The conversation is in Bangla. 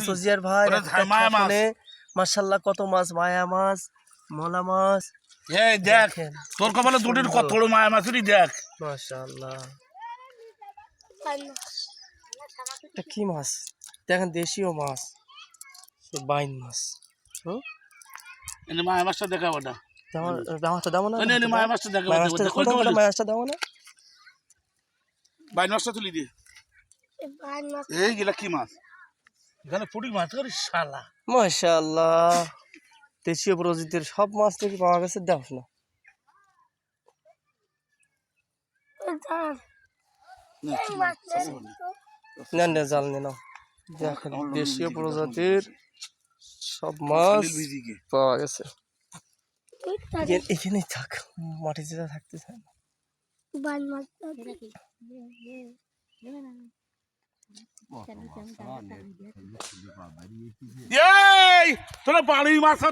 মাছ ওজিয়ার ভাই মাশাআল্লাহ কত মাছ মায়া মাছ মলা মাছ এই দেখ তোর কপালে দুটির কত বড় মায়া মাছুরি দেখ মাশাআল্লাহ এটা কি মাছ দেখেন দেশীয় মাছ বাইন মাছ এনে মায়া মাছটা দেখাবো না মাছটা দাও না এনে মায়া মাছটা দেখাবো মাছটা দাও না বাইন মাছটা তুলি দি এই গিলা কি মাছ এখানে পুঁটি মাছ করি শালা মাশাআল্লাহ দেশীয় প্রজাতির সব মাছ থেকে পাওয়া গেছে দাও না না জাল নে নাও দেখেন দেশীয় প্রজাতির সব মাছ পাওয়া গেছে এখানেই থাক মাটিতে থাকতে চায় না তোরা বাড়ি মাছ